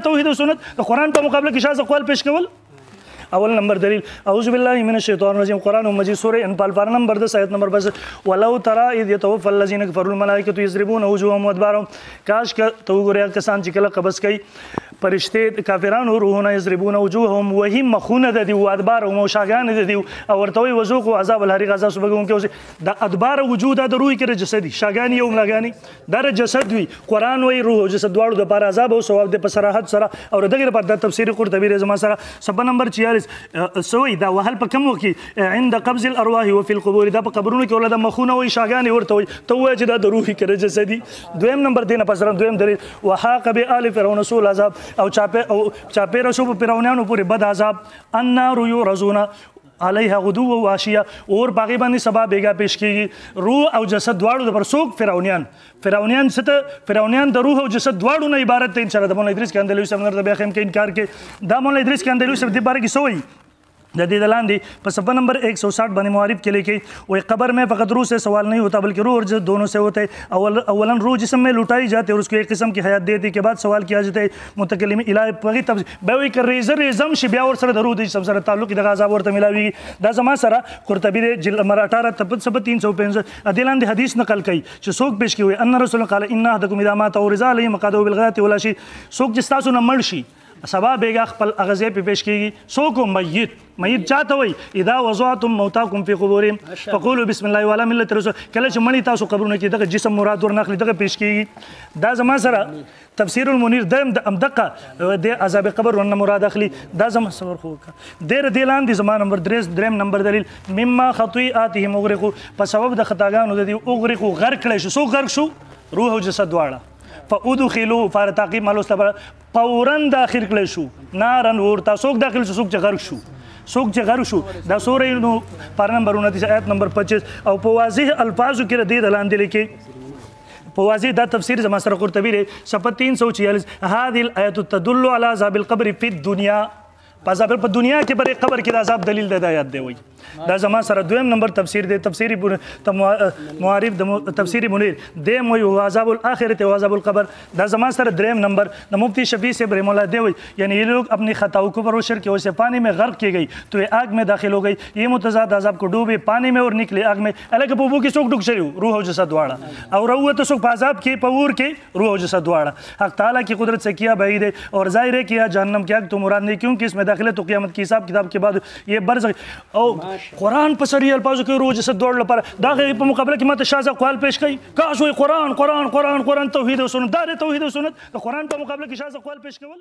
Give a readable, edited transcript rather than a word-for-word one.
توحید او سنت د قرآن په مقابله کې شاذ اقوال پیش کول. اول نمبر دلیل اعوذ بالله من الشیطان الرجیم قرآن مجید سورہ انفال پارہ نمبر 10 آیت نمبر 10 ولو ترى اذ يتوفى الذين كفروا الملائکة یضربون وجوههم وادبارهم کاش که تو ګوریا کسان چې کله قبض کوي فرشته کافرانو روحونه یضربون وجوههم وهي مخونه د دی وادبارهم او شاګان د دی او ورته وي وذوقوا عذاب الحریق عذاب سبګون کې د ادبار وجود د روح کې جسدي شاګانی او ملاګانی در جسد وي قرآن وي روح او جسد دواړو د پر عذاب او ثواب د صراحت سره او دغه پر د تفسیر قرطبی زما سره سبا نمبر 46 سوي دا وهل په کوم وخت عند قبض الارواح وفي القبور دا په قبرونو کې ولدا مخونه وي شاګانی ورته وي ته وای چې دا د روح کې جسدي. دویم نمبر دینه پسره دویم دلیل وحاق بآل فرعون سوء العذاب او چاپه رسو په فرعونانو پورې بد عذاب النار یعرضون علیها غدو و عشیه اور باغی باندې سبا بیگا پیش کیږي روح او جسد دواړو د پر څوک فرعونیان ست فرعونیان د روح او جسد دواړو نه عبارت ته ان شاء الله د مولا ادریس کاندلوی صاحب نظر د بیا خیم کې انکار کې دا مولا ادریس کاندلوی صاحب د باره کې سوئی د دې دلاندې په صفحه نمبر 160 باندې معارف کے لیے وہ قبر میں فقط روح سے سوال نہیں ہوتا بلکہ روح اور جسد دونوں سے ہوتے ہیں. اولا روح جسم میں لٹائی جاتی ہے اور اس کو ایک قسم کی حیات دیتی کے بعد سوال کیا جاتا ہے متکلم الہی پغی تفسیر بوي کر ریزم شي بیا ور سره د روح د جسم سره تعلق د غذاب ورته ملاوي دا زما سره قرطبی جلد نمبر 18 تبت سب 365 ادلان د حدیث نقل کړي چې څوک پیش کوي ان رسول قال ان احدكم اذا مات او رضا علی مقادو بالغدات ولا شيء څوک چې تاسو نه مړ شي سبا بیگا خپل اغزه په پیش کیږي څوک میت چاته وي اذا وضعتم موتاكم في قبورهم فقولوا بسم الله وعلى ملة رسول کله چې مړی تاسو قبرونه کې دغه جسم مراد ورنخلي دغه پیش کیږي. دا زما سره تفسیر المنیر دیم د امدقه د عذاب قبر ورنه مراد اخلي دا زما صبر خو ډیر دیلان دي زما نمبر 3 دریم نمبر دلیل مما خطیئاتهم اغرقوا په سبب د خطاګانو د دې اغرقوا غرق کړي شو سو غرق شو روح او جسد دواړه فادخلوا فار تعقیب مالوس فورا داخل کړي شو نارن ورته څوک داخل شو څوک چې غرق شو څوک چې غرق شو دا سورې نو پار نمبر 29 آیت نمبر 25 او په واضح الفاظو کې د دې لاندې لیکي په واضح دا تفسیر زما سره قرطبی لري صفحه 346 هذه الايه تدل على عذاب القبر في الدنيا په دنیا کې پر قبر کې د عذاب دلیل د آیات دی وای دا زما سره دویم نمبر تفسیر دی تفسیری معارف د تفسیری منیر دیم وای عذاب الاخرت و عذاب القبر دا زما سره دریم نمبر د مفتی شفیع سے رحم الله دی وای یعنی یہ لوگ اپنی خطاؤں کو پر شر کے ویسے پانی میں غرق کی گئی تو یہ آگ میں داخل ہو گئی یہ متضاد عذاب کو ڈوبے پانی میں اور نکلے آگ میں الگ پوبو کی سوک ڈک شریو روح و جسد دواړه اور روح تو سوک عذاب کے پور کے روح و جسد دواړه حق تعالی کی قدرت سے کیا بعید ہے اور ظاہر ہے کہ جہنم کی آگ تو مراد نہیں کیونکہ اس میں داخل ہے تو قیامت کی حساب کتاب کے بعد یہ برز او قرآن په سری الفاظو کې روح جسد دوړ لپاره دا غي په مقابله کې ماته شاذ اقوال پیش کړي کاش وي قرآن توحید او سنت دا توحید او سنت د قرآن په مقابله کې شاذ اقوال پیش کول